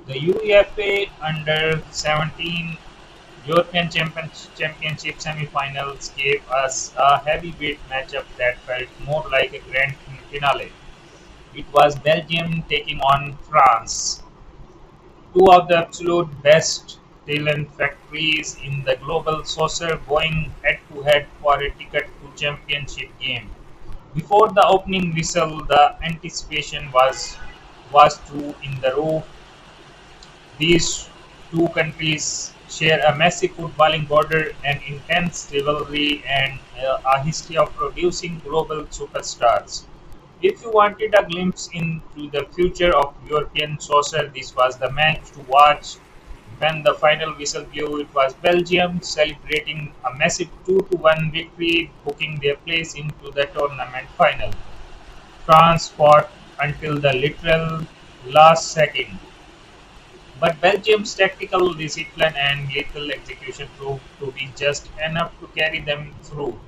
The UEFA Under-17 Championship semi-finals gave us a heavyweight matchup that felt more like a grand finale. It was Belgium taking on France, two of the absolute best talent factories in the global soccer going head-to-head for a ticket to championship game. Before the opening whistle, the anticipation was through in the roof. These two countries share a massive footballing border, an intense rivalry, and a history of producing global superstars. If you wanted a glimpse into the future of European soccer, this was the match to watch. When the final whistle blew, it was Belgium celebrating a massive 2-1 victory, booking their place into the tournament final. France fought until the literal last second, but Belgium's tactical discipline and lethal execution proved to be just enough to carry them through.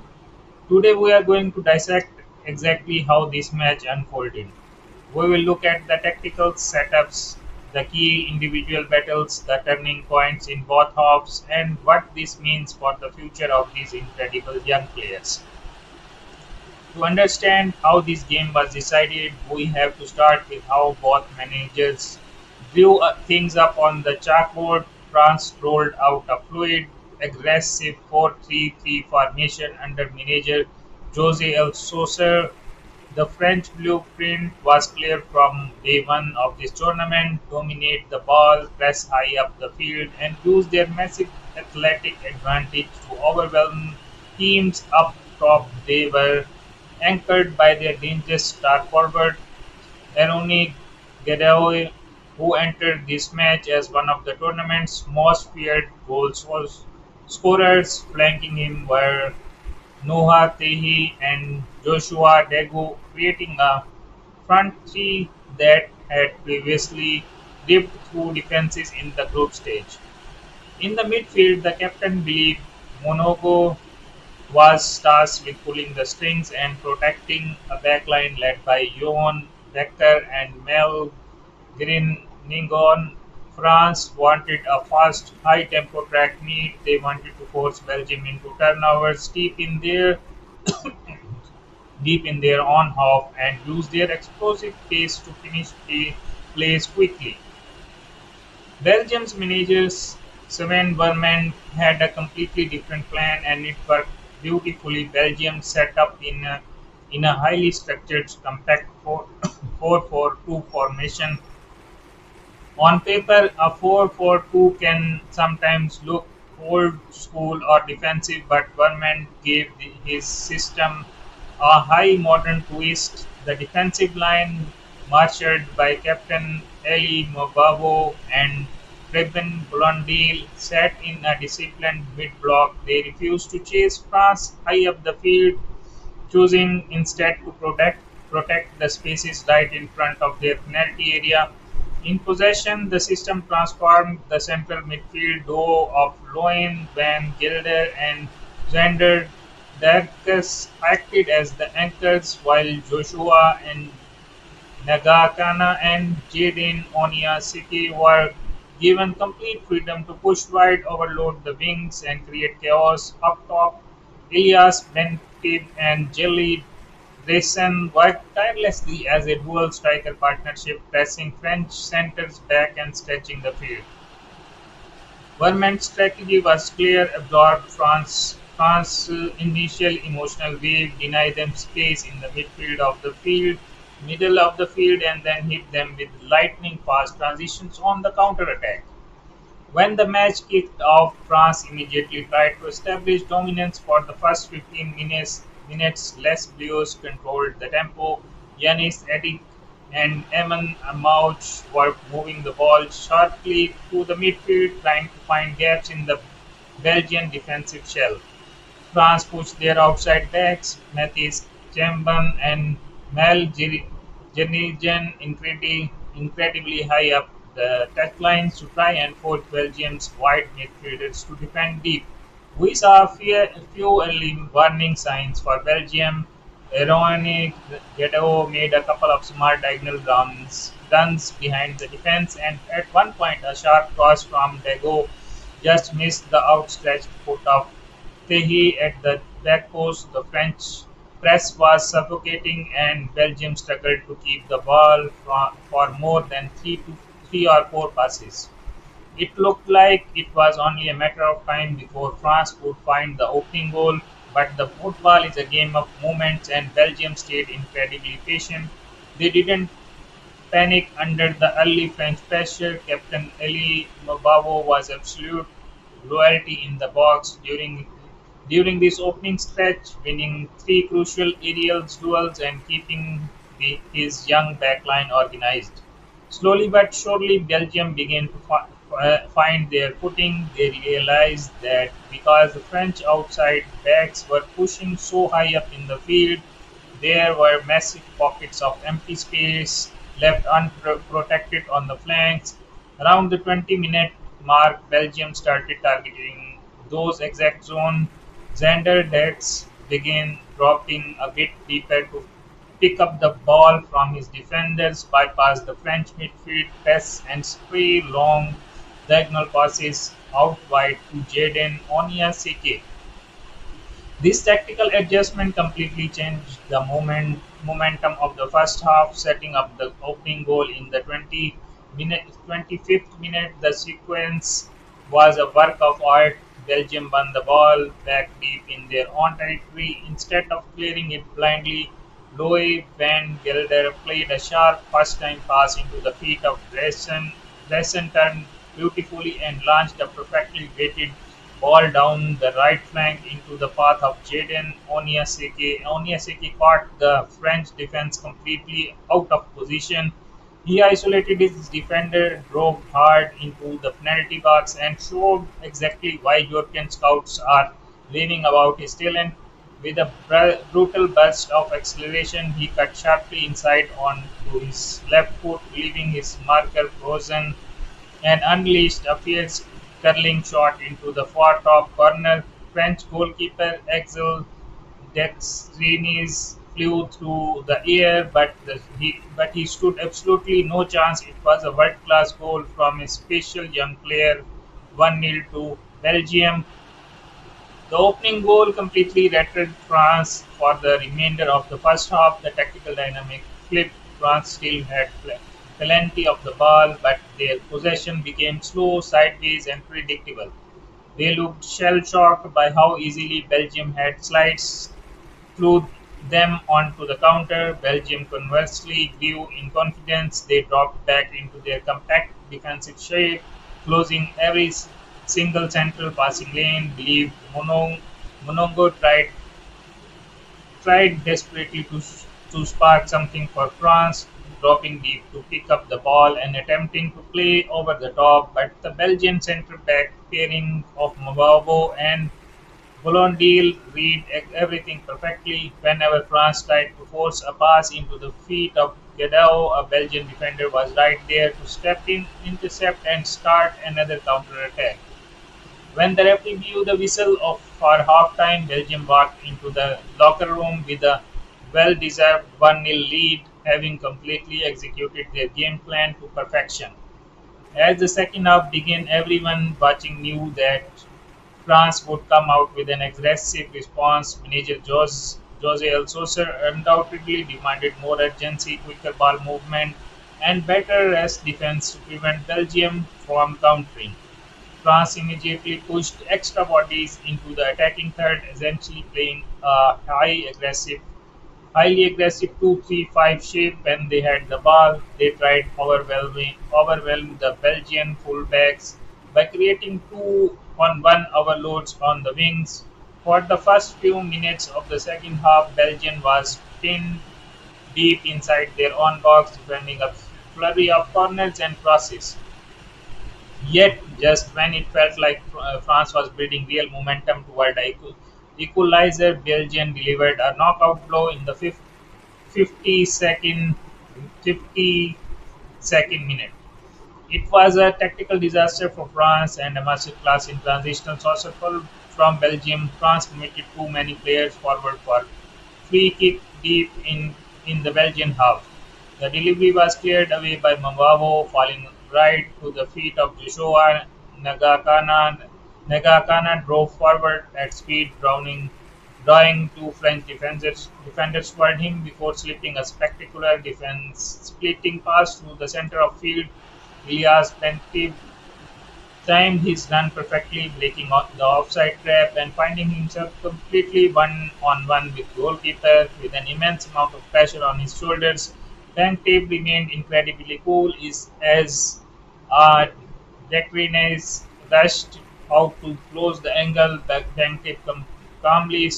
Today we are going to dissect exactly how this match unfolded. We will look at the tactical setups, the key individual battles, the turning points in both halves, and what this means for the future of these incredible young players. To understand how this game was decided, we have to start with how both managers drew things up on the chalkboard. France rolled out a fluid, aggressive 4-3-3 formation under manager Jose El Saucer. The French blueprint was clear from day one of this tournament: dominate the ball, press high up the field, and use their massive athletic advantage to overwhelm teams up top. They were anchored by their dangerous star forward, Aaron Guerrero, who entered this match as one of the tournament's most feared scorers. Flanking him were Noah Tehi and Joshua Degu, creating a front three that had previously ripped through defenses in the group stage. In the midfield, the captain believed Monaco was tasked with pulling the strings and protecting a backline led by Johan Becker and Mel Grinningon. France wanted a fast, high-tempo track meet. They wanted to force Belgium into turnovers deep in their own half and use their explosive pace to finish the plays quickly. Belgium's manager Sven Berman had a completely different plan, and it worked beautifully. Belgium set up in a highly structured, compact 4-4-2 formation. On paper, a 4-4-2 can sometimes look old school or defensive, but Berman gave his system a high modern twist. The defensive line, marshaled by Captain Ali Mobavo and Preben Blondel, sat in a disciplined mid-block. They refused to chase France high up the field, choosing instead to protect the spaces right in front of their penalty area. In possession, the system transformed the central midfield duo of Loin Van Gelder and Zander Darkus acted as the anchors, while Joshua and Nagakana and Jaden Onyasiki were given complete freedom to push wide, overload the wings, and create chaos up top. Elias Bentib and Jelly Dressen worked tirelessly as a dual striker partnership, pressing French centres back and stretching the field. Vermont's strategy was clear: absorb France's initial emotional wave, deny them space in the middle of the field, and then hit them with lightning-fast transitions on the counter-attack. When the match kicked off, France immediately tried to establish dominance for the first 15 minutes. Les Bleus controlled the tempo. Yanis Edik and Eamon Amouche were moving the ball sharply through the midfield, trying to find gaps in the Belgian defensive shell. France pushed their outside backs, Mathis Chambon and Mel Jernigan, incredibly high up the touchlines to try and force Belgium's wide midfielders to defend deep. We saw a few early warning signs for Belgium. Ironic, Ghetto made a couple of smart diagonal runs behind the defense, and at one point, a sharp cross from Dago just missed the outstretched foot of Tehi at the back post. The French press was suffocating, and Belgium struggled to keep the ball for more than three or four passes. It looked like it was only a matter of time before France would find the opening goal, but the football is a game of moments and Belgium stayed incredibly patient. They didn't panic under the early French pressure. Captain Elie Mabavo was absolute loyalty in the box during this opening stretch, winning three crucial aerial duels and keeping his young backline organized. Slowly but surely, Belgium began to find their footing. They realized that because the French outside backs were pushing so high up in the field, there were massive pockets of empty space left unprotected on the flanks. Around the 20-minute mark, Belgium started targeting those exact zones. Xander Dex began dropping a bit deeper to pick up the ball from his defenders, bypass the French midfield press, and spray long diagonal passes out wide to Jaden Onyaseke. This tactical adjustment completely changed the momentum of the first half, setting up the opening goal in the 25th minute. The sequence was a work of art. Belgium won the ball back deep in their own territory. Instead of clearing it blindly, Louis van Gelder played a sharp first-time pass into the feet of Grayson. Grayson turned beautifully and launched a perfectly weighted ball down the right flank into the path of Jadon Onyaseke. Onyaseke caught the French defense completely out of position. He isolated his defender, drove hard into the penalty box, and showed exactly why European scouts are raving about his talent. With a brutal burst of acceleration, he cut sharply inside onto his left foot, leaving his marker frozen and unleashed a fierce curling shot into the far top corner. French goalkeeper Axel Dexrines flew through the air, but he stood absolutely no chance. It was a world-class goal from a special young player, 1-0 to Belgium. The opening goal completely rattled France for the remainder of the first half. The tactical dynamic flipped. France still had plenty of the ball, but their possession became slow, sideways, and predictable. They looked shell-shocked by how easily Belgium had sliced threw them onto the counter. Belgium conversely grew in confidence. They dropped back into their compact defensive shape, closing every single central passing lane. Believed Monongo tried desperately to spark something for France, dropping deep to pick up the ball and attempting to play over the top, but the Belgian centre back pairing of Mavabo and Blondel read everything perfectly. Whenever France tried to force a pass into the feet of Guedao, a Belgian defender was right there to step in, intercept, and start another counter-attack. When the referee blew the whistle for halftime, Belgium walked into the locker room with a well-deserved 1-0 lead, having completely executed their game plan to perfection. As the second half began, everyone watching knew that France would come out with an aggressive response. Manager Jose Alcocer undoubtedly demanded more urgency, quicker ball movement, and better rest defense to prevent Belgium from countering. France immediately pushed extra bodies into the attacking third, essentially playing a highly aggressive 2-3-5 shape when they had the ball. They tried overwhelm the Belgian fullbacks by creating 2-on-1 overloads on the wings. For the first few minutes of the second half, Belgium was pinned deep inside their own box, defending a flurry of corners and crosses. Yet, just when it felt like France was building real momentum toward the equalizer, Belgium delivered a knockout blow in the 50-second 50-second minute. It was a tactical disaster for France and a masterclass in transitional soccer from Belgium. France committed too many players forward for free kick deep in the Belgian half. The delivery was cleared away by Mambavo, falling right to the feet of Joshua Nagakana. Nagakana drove forward at speed, drawing two French defenders toward him before slipping a spectacular defense splitting pass through the center of field. Elias Penti timed his run perfectly, breaking the offside trap and finding himself completely one-on-one with goalkeeper with an immense amount of pressure on his shoulders. Tape remained incredibly cool is as uh, Decrenes rushed out to close the angle. Tape calmly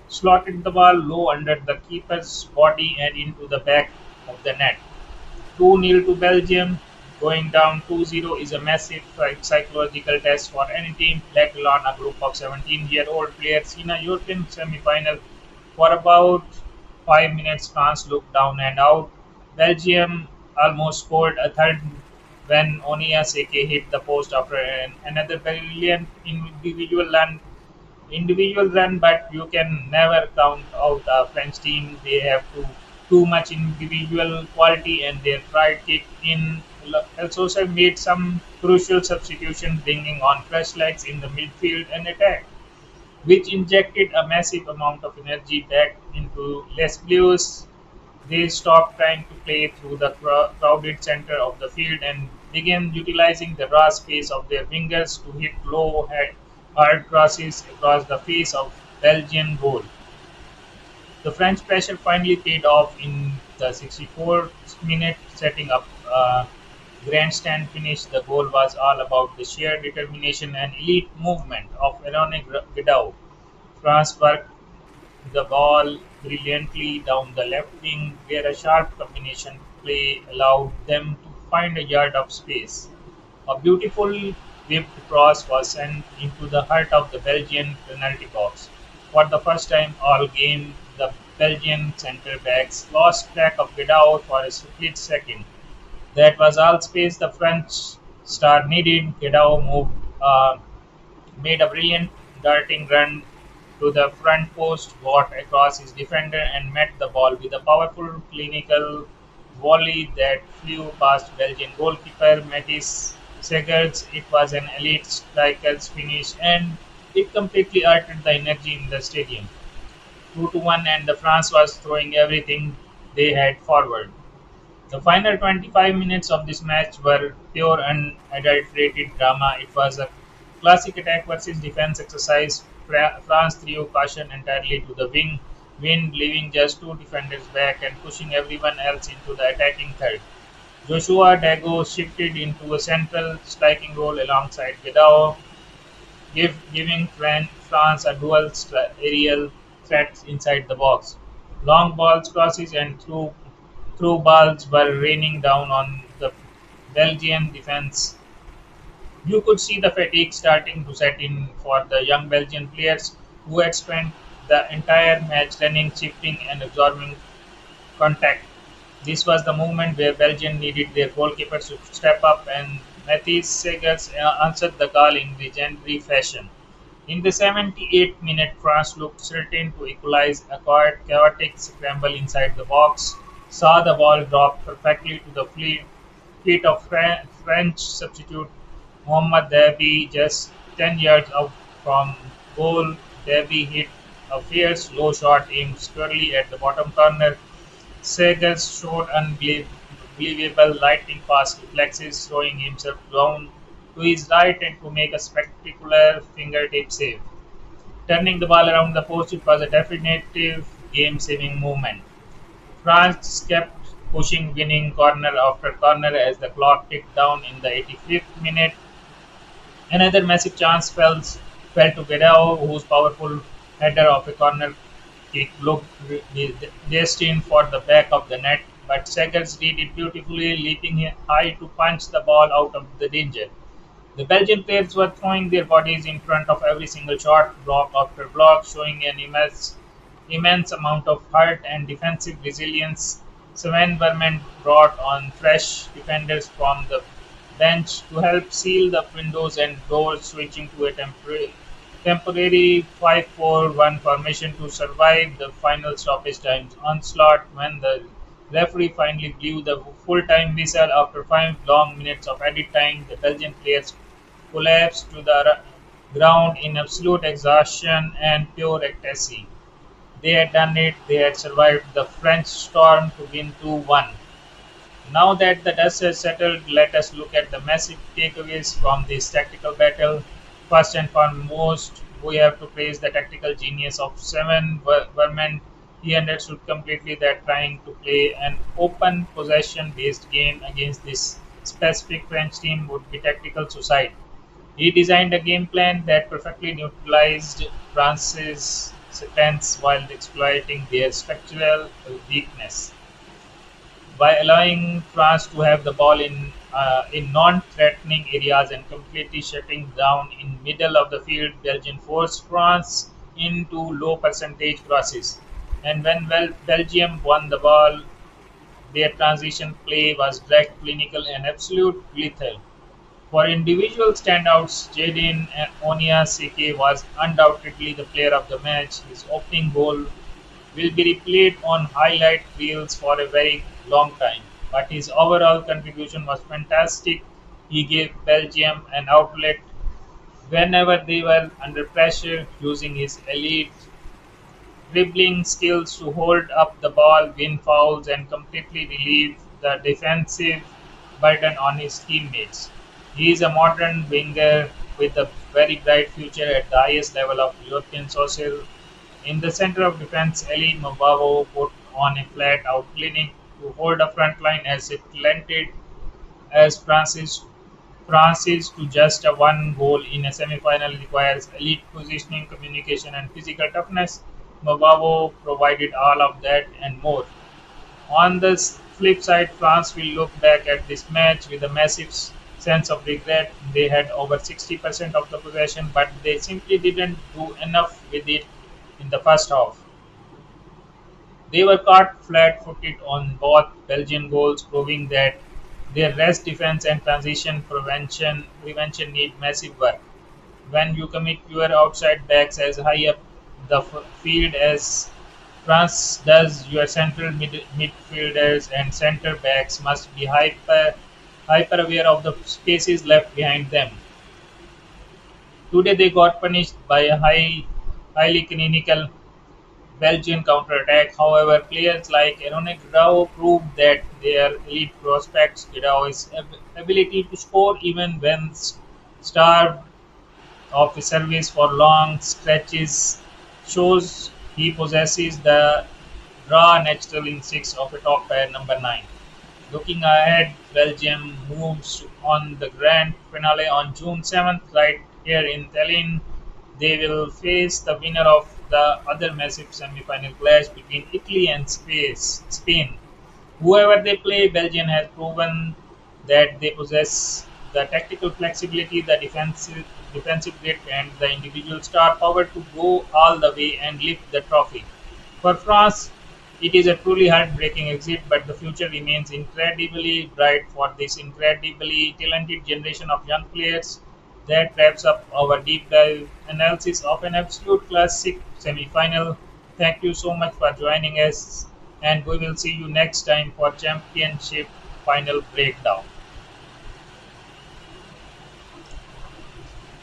slotted the ball low under the keeper's body and into the back of the net. 2-0 to Belgium. Going down 2-0 is a massive psychological test for any team, let alone a group of 17-year-old players in a European semi-final. For about 5 minutes, France looked down and out. Belgium almost scored a third when Onia Seke hit the post after another brilliant individual run, but you can never count out a French team. They have too much individual quality, and their pride kicked in. Also made some crucial substitutions, bringing on fresh legs in the midfield and attack, which injected a massive amount of energy back into Les Bleus. They stopped trying to play through the crowded center of the field and began utilizing the raw space of their wingers to hit hard crosses across the face of Belgian goal. The French pressure finally paid off in the 64th minute, setting up a grandstand finish. The goal was all about the sheer determination and elite movement of Veronique Guidou. France worked the ball brilliantly down the left wing, where a sharp combination play allowed them to find a yard of space. A beautiful whipped cross was sent into the heart of the Belgian penalty box. For the first time all game, the Belgian centre backs lost track of Guidou for a split second. That was all space the French star needed. Guidou made a brilliant darting run to the front post, got across his defender, and met the ball with a powerful clinical volley that flew past Belgian goalkeeper Mathis Segers. It was an elite striker's finish, and it completely altered the energy in the stadium. 2-1, and the France was throwing everything they had forward. The final 25 minutes of this match were pure unadulterated drama. It was a classic attack versus defense exercise. France threw caution entirely to the wind, leaving just two defenders back and pushing everyone else into the attacking third. Joshua Dago shifted into a central striking role alongside Guidou, giving France a dual aerial threat inside the box. Long balls, crosses, and through balls were raining down on the Belgian defense. You could see the fatigue starting to set in for the young Belgian players who had spent the entire match running, shifting, and absorbing contact. This was the moment where Belgium needed their goalkeepers to step up, and Mathis Segers answered the call in legendary fashion. In the 78th minute, France looked certain to equalize. A chaotic scramble inside the box saw the ball drop perfectly to the feet of French substitute Mohamed Dabi, just 10 yards out from goal. Dabi hit a fierce low shot aimed squarely at the bottom corner. Segers showed unbelievable lightning fast reflexes, throwing himself down to his right and to make a spectacular fingertip save. Turning the ball around the post, it was a definitive game-saving moment. France kept pushing, winning corner after corner as the clock ticked down. In the 85th minute, another massive chance fell to Guerrero, whose powerful header of a corner kick looked destined for the back of the net, but Segers did it beautifully, leaping high to punch the ball out of the danger. The Belgian players were throwing their bodies in front of every single shot, block after block, showing an immense amount of heart and defensive resilience. Sven Vermont brought on fresh defenders from the bench to help seal the windows and doors, switching to a temporary 5-4-1 formation to survive the final stoppage time onslaught. When the referee finally blew the full-time whistle after 5 long minutes of added time, the Belgian players collapsed to the ground in absolute exhaustion and pure ecstasy. They had done it, they had survived the French storm to win 2-1. Now that the dust has settled, let us look at the massive takeaways from this tactical battle. First and foremost, we have to praise the tactical genius of Seven Vermont. He understood completely that trying to play an open possession based game against this specific French team would be tactical suicide. He designed a game plan that perfectly neutralized France's strengths while exploiting their structural weakness. By allowing France to have the ball in non-threatening areas and completely shutting down in middle of the field, Belgium forced France into low percentage crosses. And when Belgium won the ball, their transition play was direct, clinical, and absolute lethal. For individual standouts, Jadon Onyaseke was undoubtedly the player of the match. His opening goal will be replayed on highlight reels for a very long time, but his overall contribution was fantastic. He gave Belgium an outlet whenever they were under pressure, using his elite dribbling skills to hold up the ball, win fouls, and completely relieve the defensive burden on his teammates. He is a modern winger with a very bright future at the highest level of European soccer. In the center of defense, Eli Mabavo put on a flat-out clinic to hold a front line as it talented as Francis to just a one goal in a semi-final requires elite positioning, communication, and physical toughness. Mabavo provided all of that and more. On the flip side, France will look back at this match with a massive sense of regret. They had over 60% of the possession, but they simply didn't do enough with it in the first half. They were caught flat-footed on both Belgian goals, proving that their rest defense and transition prevention need massive work. When you commit your outside backs as high up the field as France does, your central midfielders and centre backs must be hyper aware of the spaces left behind them. Today they got punished by a highly clinical Belgian counterattack. However, players like Eronic Grau proved that their elite prospects Grau's ability to score even when starved of a service for long stretches shows he possesses the raw natural instincts of a top pair number 9. Looking ahead, Belgium moves on the grand finale on June 7th right here in Tallinn. They will face the winner of the other massive semi-final clash between Italy and Spain. Whoever they play, Belgium has proven that they possess the tactical flexibility, the defensive grit, and the individual star power to go all the way and lift the trophy. For France, it is a truly heartbreaking exit, but the future remains incredibly bright for this incredibly talented generation of young players. That wraps up our deep dive analysis of an absolute classic semi final. Thank you so much for joining us, and we will see you next time for Championship Final Breakdown.